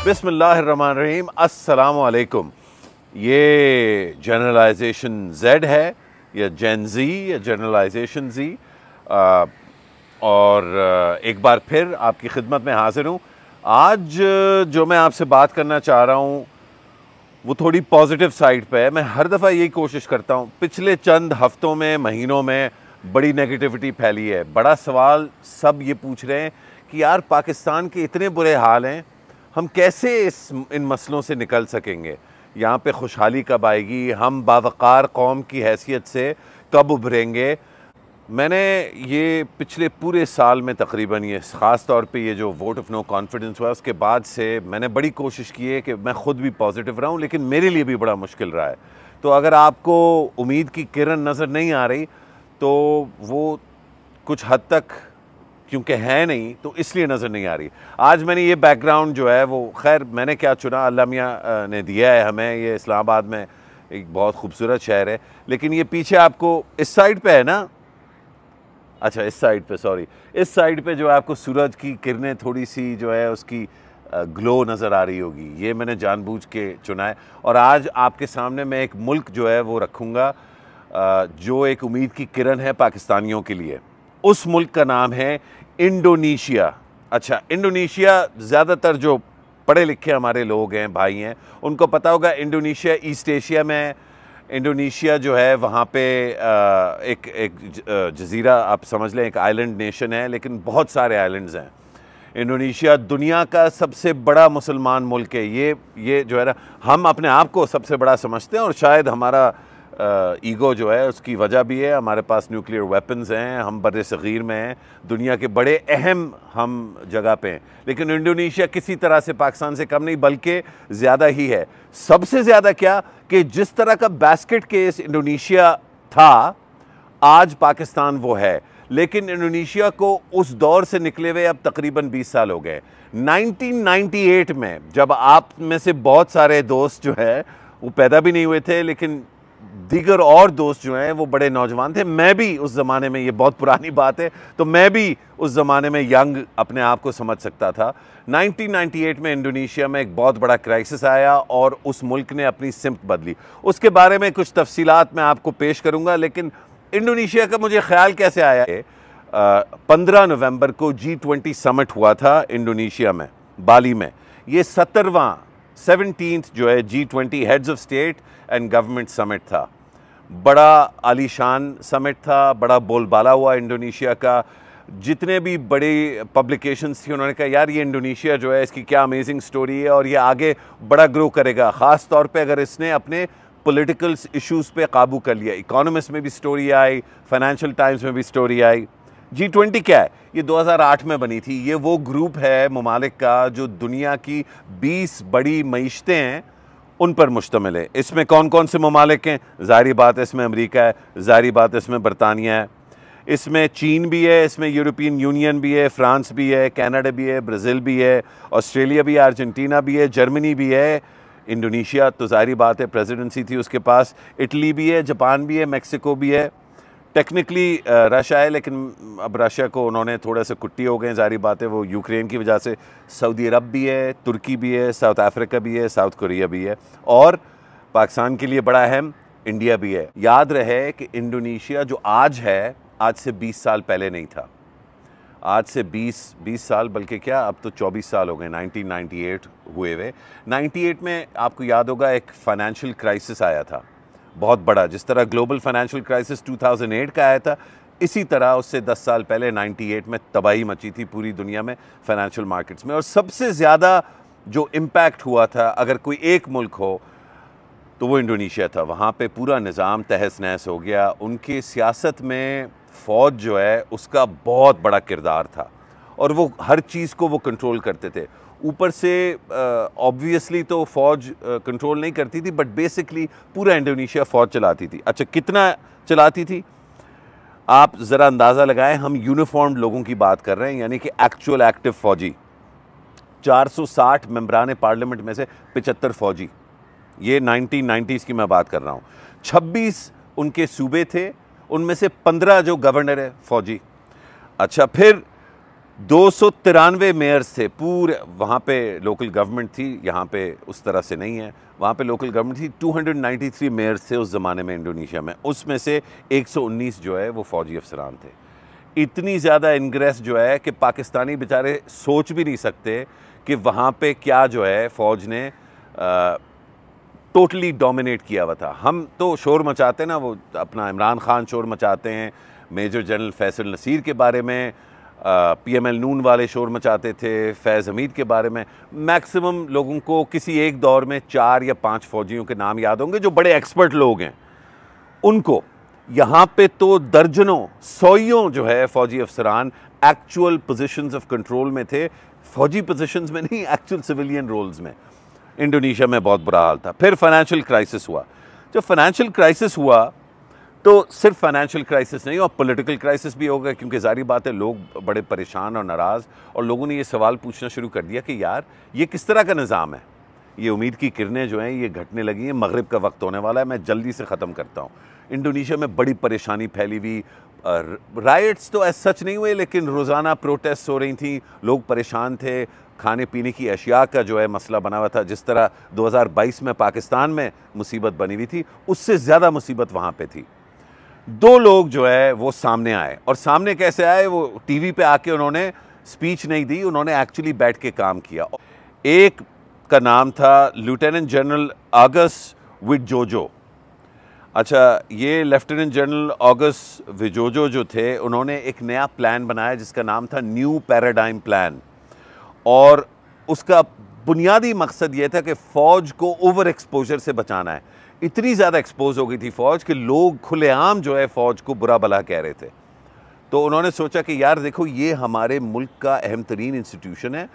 बिस्मिल्लाहिर्रहमानिर्रहीम, अस्सलाम वालेकुम। ये जनरलाइजेशन Z है या जेन Z या जनरलाइजेशन Z। और एक बार फिर आपकी खिदमत में हाजिर हूँ। आज जो मैं आपसे बात करना चाह रहा हूँ वो थोड़ी पॉजिटिव साइड पे है। मैं हर दफ़ा यही कोशिश करता हूँ। पिछले चंद हफ्तों में, महीनों में बड़ी नेगेटिविटी फैली है। बड़ा सवाल सब ये पूछ रहे हैं कि यार पाकिस्तान के इतने बुरे हाल हैं, हम कैसे इन मसलों से निकल सकेंगे, यहाँ पे खुशहाली कब आएगी, हम बावकार कौम की हैसियत से कब उभरेंगे। मैंने ये पिछले पूरे साल में तकरीबन ये ख़ास तौर पे ये जो वोट ऑफ नो कॉन्फिडेंस हुआ उसके बाद से मैंने बड़ी कोशिश की है कि मैं ख़ुद भी पॉजिटिव रहूं, लेकिन मेरे लिए भी बड़ा मुश्किल रहा है। तो अगर आपको उम्मीद की किरण नज़र नहीं आ रही तो वो कुछ हद तक क्योंकि है नहीं तो इसलिए नज़र नहीं आ रही। आज मैंने ये बैकग्राउंड जो है वो, खैर मैंने क्या चुना, अल्लाह मियाँ ने दिया है हमें। ये इस्लामाबाद में एक बहुत खूबसूरत शहर है, लेकिन ये पीछे आपको इस साइड पे है ना, अच्छा इस साइड पे, सॉरी, इस साइड पे जो है आपको सूरज की किरणें थोड़ी सी जो है उसकी ग्लो नज़र आ रही होगी। ये मैंने जानबूझ के चुना है। और आज आपके सामने मैं एक मुल्क जो है वो रखूँगा जो एक उम्मीद की किरण है पाकिस्तानियों के लिए। उस मुल्क का नाम है इंडोनेशिया। अच्छा, इंडोनेशिया ज़्यादातर जो पढ़े लिखे हमारे लोग हैं, भाई हैं, उनको पता होगा इंडोनेशिया ईस्ट एशिया में है। इंडोनेशिया जो है वहाँ पे एक जज़ीरा आप समझ लें, एक आइलैंड नेशन है, लेकिन बहुत सारे आइलैंड्स हैं। इंडोनेशिया दुनिया का सबसे बड़ा मुसलमान मुल्क है। ये जो है ना, हम अपने आप को सबसे बड़ा समझते हैं और शायद हमारा ईगो जो है उसकी वजह भी है। हमारे पास न्यूक्लियर वेपन्स हैं, हम बड़े सग़ीर में हैं, दुनिया के बड़े अहम हम जगह पे हैं, लेकिन इंडोनेशिया किसी तरह से पाकिस्तान से कम नहीं बल्कि ज़्यादा ही है। सबसे ज़्यादा क्या कि जिस तरह का बास्केट केस इंडोनेशिया था, आज पाकिस्तान वो है। लेकिन इंडोनेशिया को उस दौर से निकले हुए अब तकरीबन 20 साल हो गए। 1998 में जब आप में से बहुत सारे दोस्त जो है वो पैदा भी नहीं हुए थे, लेकिन दीगर और दोस्त जो हैं वो बड़े नौजवान थे। मैं भी उस ज़माने में, ये बहुत पुरानी बात है, तो मैं भी उस ज़माने में यंग अपने आप को समझ सकता था। 1998 में इंडोनेशिया में एक बहुत बड़ा क्राइसिस आया और उस मुल्क ने अपनी सिमत बदली। उसके बारे में कुछ तफसीलात मैं आपको पेश करूँगा, लेकिन इंडोनेशिया का मुझे ख्याल कैसे आया है। 15 नवंबर को G20 समिट हुआ था इंडोनेशिया में, बाली में। ये 17th जो है G20 heads of state and government summit था। बड़ा आलीशान समिट था, बड़ा बोलबाला हुआ इंडोनेशिया का। जितने भी बड़ी पब्लिकेशंस थी उन्होंने कहा यार ये इंडोनेशिया जो है इसकी क्या अमेजिंग स्टोरी है और ये आगे बड़ा ग्रो करेगा, ख़ास तौर पे अगर इसने अपने पॉलिटिकल इश्यूज़ पे काबू कर लिया। इकोनॉमिस्ट में भी स्टोरी आई, फाइनेंशियल टाइम्स में भी स्टोरी आई। G20 क्या है? ये 2008 में बनी थी। ये वो ग्रुप है ममालिक का जो दुनिया की 20 बड़ी मईशतें हैं उन पर मुश्तमिल है। इसमें कौन कौन से ममालिक हैं? ज़ाहिर बात है इसमें अमेरिका है, ज़ाहिर बात है इसमें बरतानिया है, इसमें चीन भी है, इसमें यूरोपियन यूनियन भी है, फ्रांस भी है, कनाडा भी है, ब्राज़ील भी है, ऑस्ट्रेलिया भी है, अर्जेंटीना भी है, जर्मनी भी है। इंडोनेशिया तो ज़ाहिर बात है प्रेसिडेंसी थी उसके पास, इटली भी है, जापान भी है, मेक्सिको भी है, टेक्निकली रशिया है, लेकिन अब रशिया को उन्होंने थोड़ा सा कुट्टी हो गए, ज़ाहिर बात है वो यूक्रेन की वजह से। सऊदी अरब भी है, तुर्की भी है, साउथ अफ्रीका भी है, साउथ कोरिया भी है, और पाकिस्तान के लिए बड़ा अहम इंडिया भी है। याद रहे कि इंडोनेशिया जो आज है, आज से 20 साल पहले नहीं था। आज से 20 साल, बल्कि क्या अब तो 24 साल हो गए 1998 हुए हुए। 98 में आपको याद होगा एक फाइनेंशियल क्राइसिस आया था बहुत बड़ा। जिस तरह ग्लोबल फाइनेंशियल क्राइसिस 2008 का आया था, इसी तरह उससे 10 साल पहले 98 में तबाही मची थी पूरी दुनिया में फाइनेंशियल मार्केट्स में। और सबसे ज़्यादा जो इम्पैक्ट हुआ था, अगर कोई एक मुल्क हो तो वो इंडोनेशिया था। वहाँ पे पूरा निज़ाम तहस नहस हो गया। उनकी सियासत में फ़ौज जो है उसका बहुत बड़ा किरदार था और वो हर चीज़ को वो कंट्रोल करते थे। ऊपर से ऑब्वियसली तो फ़ौज कंट्रोल नहीं करती थी, बट बेसिकली पूरा इंडोनेशिया फ़ौज चलाती थी। अच्छा, कितना चलाती थी आप ज़रा अंदाज़ा लगाएं। हम यूनिफॉर्म्ड लोगों की बात कर रहे हैं, यानी कि एक्चुअल एक्टिव फ़ौजी। 460 मेंबरान पार्लियामेंट में से 75 फ़ौजी। ये 1990s की मैं बात कर रहा हूँ। 26 उनके सूबे थे, उनमें से 15 जो गवर्नर है फ़ौजी। अच्छा, फिर 293 मेयर्स थे पूरे, वहाँ पे लोकल गवर्नमेंट थी, यहाँ पे उस तरह से नहीं है। वहाँ पे लोकल गवर्नमेंट थी। 293 मेयर्स थे उस ज़माने में इंडोनेशिया में, उसमें से 119 जो है वो फ़ौजी अफसरान थे। इतनी ज़्यादा इंग्रेस जो है कि पाकिस्तानी बेचारे सोच भी नहीं सकते कि वहाँ पे क्या जो है फ़ौज ने टोटली डोमिनेट किया हुआ था। हम तो शोर मचाते हैं ना, वो अपना इमरान खान शोर मचाते हैं मेजर जनरल फैसल नसीर के बारे में, PML नून वाले शोर मचाते थे फैज़ हमीद के बारे में। मैक्सिमम लोगों को किसी एक दौर में 4 या 5 फ़ौजियों के नाम याद होंगे जो बड़े एक्सपर्ट लोग हैं उनको। यहाँ पे तो दर्जनों सौयों जो है फ़ौजी अफसरान एक्चुअल पोजीशंस ऑफ कंट्रोल में थे, फ़ौजी पोजीशंस में नहीं, एक्चुअल सिविलियन रोल्स में। इंडोनेशिया में बहुत बुरा हाल था। फिर फाइनेंशियल क्राइसिस हुआ। जब फाइनेंशियल क्राइसिस हुआ तो सिर्फ फाइनेंशियल क्राइसिस नहीं और पॉलिटिकल क्राइसिस भी हो गया, क्योंकि जारी बात है लोग बड़े परेशान और नाराज़, और लोगों ने ये सवाल पूछना शुरू कर दिया कि यार ये किस तरह का निज़ाम है। ये उम्मीद की किरणें जो हैं ये घटने लगी हैं, मगरिब का वक्त होने वाला है, मैं जल्दी से ख़त्म करता हूँ। इंडोनेशिया में बड़ी परेशानी फैली हुई, राइट्स तो ऐसा सच नहीं हुए लेकिन रोज़ाना प्रोटेस्ट हो रही थी, लोग परेशान थे, खाने पीने की अशिया का जो है मसला बना हुआ था। जिस तरह 2022 में पाकिस्तान में मुसीबत बनी हुई थी, उससे ज़्यादा मुसीबत वहाँ पे थी। 2 लोग जो है वो सामने आए, और सामने कैसे आए, वो टीवी पे आके उन्होंने स्पीच नहीं दी, उन्होंने एक्चुअली बैठ के काम किया। एक का नाम था लेफ्टिनेंट जनरल ऑगस्ट विजोजो। अच्छा, ये लेफ्टिनेंट जनरल ऑगस्ट विजोजो जो थे, उन्होंने एक नया प्लान बनाया जिसका नाम था न्यू पैराडाइम प्लान, और उसका बुनियादी मकसद ये था कि फ़ौज को ओवर एक्सपोजर से बचाना है। इतनी ज़्यादा एक्सपोज हो गई थी फ़ौज कि लोग खुलेआम जो है फ़ौज को बुरा भला कह रहे थे। तो उन्होंने सोचा कि यार देखो, ये हमारे मुल्क का अहम तरीन इंस्टीट्यूशन है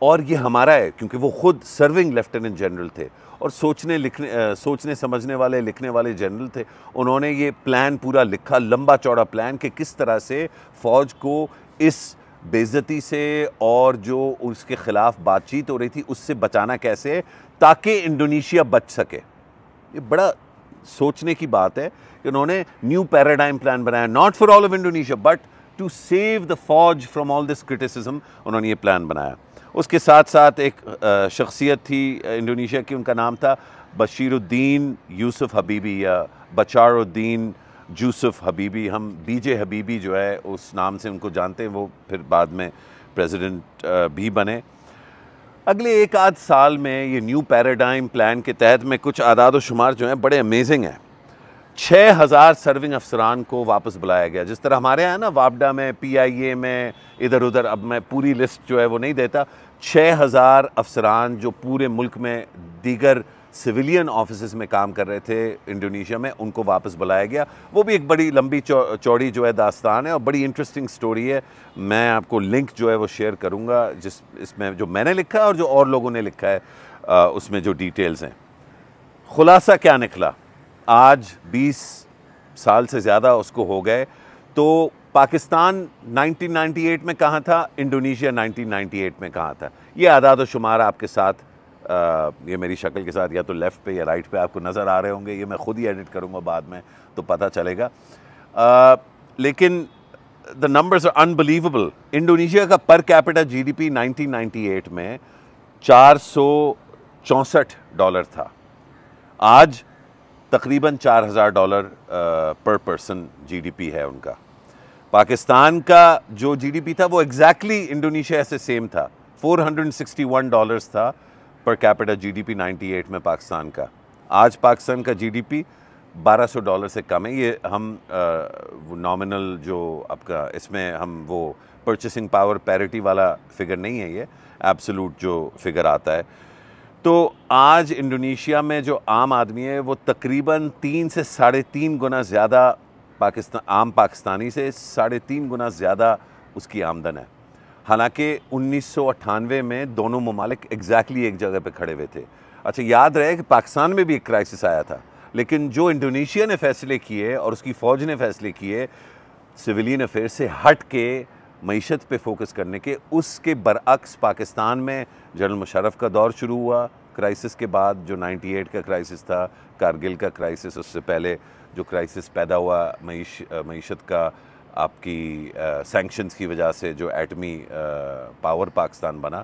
और ये हमारा है, क्योंकि वो खुद सर्विंग लेफ्टिनेंट जनरल थे और सोचने समझने वाले लिखने वाले जनरल थे। उन्होंने ये प्लान पूरा लिखा, लंबा चौड़ा प्लान, कि किस तरह से फ़ौज को इस बेइज्जती से और जो उसके ख़िलाफ़ बातचीत हो रही थी उससे बचाना कैसे, ताकि इंडोनेशिया बच सके। ये बड़ा सोचने की बात है कि उन्होंने न्यू पैराडाइम प्लान बनाया, not for all of Indonesia but to save the फौज फ्रॉम ऑल दिस क्रिटिसिज्म। उन्होंने ये प्लान बनाया। उसके साथ साथ एक शख्सियत थी इंडोनेशिया की, उनका नाम था बशीरुद्दीन यूसुफ हबीबी या बचारुद्दीन यूसुफ हबीबी। हम BJ हबीबी जो है उस नाम से उनको जानते हैं, वो फिर बाद में प्रेसिडेंट भी बने। अगले 1 आध साल में ये न्यू पैराडाइम प्लान के तहत में कुछ आदाद व शुमार जो हैं बड़े अमेजिंग हैं। 6000 सर्विंग अफसरान को वापस बुलाया गया। जिस तरह हमारे यहाँ ना वापडा में, PIA में, इधर उधर, अब मैं पूरी लिस्ट जो है वो नहीं देता, 6000 अफसरान जो पूरे मुल्क में दीगर सिविलियन ऑफिस में काम कर रहे थे इंडोनेशिया में, उनको वापस बुलाया गया। वो भी एक बड़ी लंबी चौड़ी जो है दास्तान है और बड़ी इंटरेस्टिंग स्टोरी है। मैं आपको लिंक जो है वो शेयर करूँगा, इसमें जो मैंने लिखा है और जो और लोगों ने लिखा है उसमें जो डिटेल्स हैं। खुलासा क्या निकला, आज 20 साल से ज़्यादा उसको हो गए। तो पाकिस्तान 1998 में कहाँ था, इंडोनेशिया 1998 में कहाँ था, ये आदाद व शुमार आपके साथ ये मेरी शक्ल के साथ या तो लेफ़्ट पे या राइट पे आपको नज़र आ रहे होंगे। ये मैं ख़ुद ही एडिट करूँगा बाद में तो पता चलेगा। लेकिन the numbers are unbelievable. Indonesia का पर कैपिटा GDP 1998 में $464 था, आज तकरीबन $4000 पर पर्सन GDP है उनका। पाकिस्तान का जो GDP था वो एग्जैक्टली इंडोनेशिया से सेम था, $461 था पर कैपिटा GDP 98 में पाकिस्तान का। आज पाकिस्तान का GDP $1200 से कम है। ये हम नॉमिनल जो आपका इसमें हम वो परचेसिंग पावर पैरिटी वाला फिगर नहीं है, ये एब्सोल्यूट जो फिगर आता है। तो आज इंडोनेशिया में जो आम आदमी है वो तकरीबन 3 से 3.5 गुना ज़्यादा आम पाकिस्तानी से 3.5 गुना ज़्यादा उसकी आमदन है। हालांकि 1998 में दोनों ममालिक एग्जैक्टली एक जगह पे खड़े हुए थे। अच्छा, याद रहे कि पाकिस्तान में भी एक क्राइसिस आया था, लेकिन जो इंडोनेशिया ने फ़ैसले किए और उसकी फ़ौज ने फ़ैसले किए सिविलियन अफेयर से हट के मईशत पे फोकस करने के, उसके बरअक्स पाकिस्तान में जनरल मुशर्रफ का दौर शुरू हुआ क्राइसिस के बाद, जो 98 का क्राइसिस था, कारगिल का क्राइसिस, उससे पहले जो क्राइसिस पैदा हुआ मईशत का आपकी सैंक्शंस की वजह से जो एटमी पावर पाकिस्तान बना,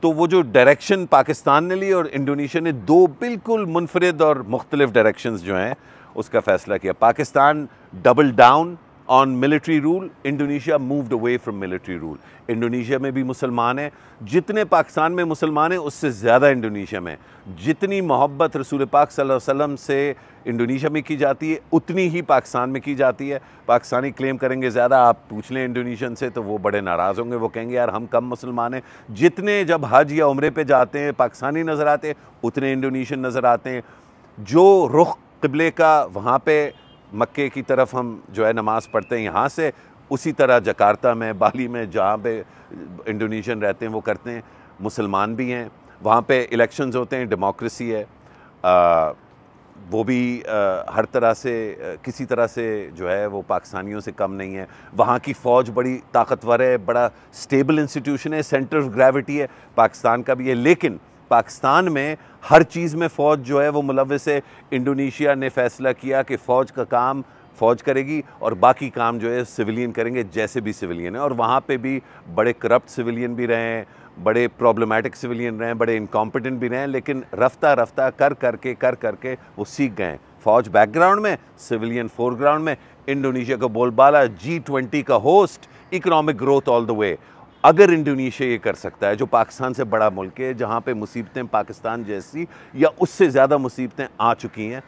तो वो जो डायरेक्शन पाकिस्तान ने ली और इंडोनेशिया ने दो बिल्कुल मुनफरिद और मुख्तलिफ डायरेक्शंस जो हैं उसका फ़ैसला किया। Pakistan double down on military rule, Indonesia moved away from military rule. Indonesia में भी मुसलमान हैं, जितने पाकिस्तान में मुसलमान हैं उससे ज़्यादा इंडोनेशिया में। जितनी मोहब्बत रसूल पाक सल्लल्लाहु अलैहि वसल्लम से इंडोनेशिया में की जाती है उतनी ही पाकिस्तान में की जाती है। पाकिस्तानी क्लेम करेंगे ज़्यादा, आप पूछ लें इंडोनेशियन से तो वो बड़े नाराज़ होंगे, वो कहेंगे यार हम कम मुसलमान हैं। जितने जब हज या उम्रे पे जाते हैं पाकिस्तानी नज़र आते हैं उतने इंडोनेशियन नज़र आते हैं। जो रुख क़िबले का वहाँ पे मक्के की तरफ हम जो है नमाज़ पढ़ते हैं यहाँ से, उसी तरह जकार्ता में, बाली में, जहाँ पे इंडोनेशियन रहते हैं वो करते हैं। मुसलमान भी हैं वहाँ पे, इलेक्शंस होते हैं, डेमोक्रेसी है, वो भी हर तरह से किसी तरह से जो है वो पाकिस्तानियों से कम नहीं है। वहाँ की फ़ौज बड़ी ताकतवर है, बड़ा स्टेबल इंस्टीट्यूशन है, सेंटर ऑफ ग्रेविटी है, पाकिस्तान का भी है। लेकिन पाकिस्तान में हर चीज़ में फ़ौज जो है वो मुलव्वस है। इंडोनेशिया ने फ़ैसला किया कि फ़ौज का काम फ़ौज करेगी और बाकी काम जो है सिविलियन करेंगे, जैसे भी सिविलियन है। और वहाँ पे भी बड़े करप्ट सिविलियन भी रहे हैं, बड़े प्रॉब्लमेटिक सिविलियन रहे हैं, बड़े इनकॉम्पिटेंट भी रहे हैं, लेकिन रफ्ता रफ्ता कर करके वो सीख गए। फ़ौज बैकग्राउंड में, सिविलियन फोरग्राउंड में। इंडोनेशिया का बोलबाला, G20 का host, economic growth all the way. अगर इंडोनेशिया ये कर सकता है, जो पाकिस्तान से बड़ा मुल्क है, जहाँ पे मुसीबतें पाकिस्तान जैसी या उससे ज़्यादा मुसीबतें आ चुकी हैं,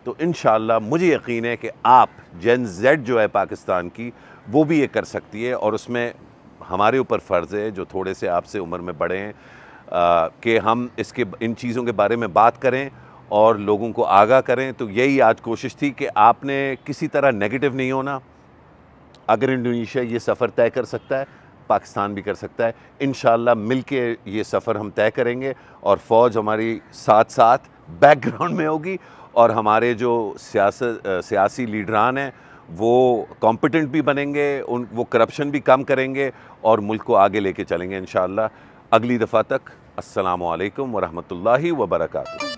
तो इंशाअल्लाह मुझे यकीन है कि आप जेन जेड जो है पाकिस्तान की, वो भी ये कर सकती है। और उसमें हमारे ऊपर फ़र्ज़ है, जो थोड़े से आपसे उम्र में बड़े हैं, कि हम इन चीज़ों के बारे में बात करें और लोगों को आगाह करें। तो यही आज कोशिश थी कि आपने किसी तरह नेगेटिव नहीं होना। अगर इंडोनेशिया ये सफ़र तय कर सकता है, पाकिस्तान भी कर सकता है। इंशाअल्लाह मिल के ये सफ़र हम तय करेंगे और फ़ौज हमारी साथ साथ बैकग्राउंड में होगी और हमारे जो सियासी लीडरान हैं वो कॉम्पिटेंट भी बनेंगे, वो करप्शन भी कम करेंगे और मुल्क को आगे लेके चलेंगे इंशाअल्लाह। अगली दफ़ा तक अस्सलामु अलैकुम व रहमतुल्लाहि व बरकातुहू।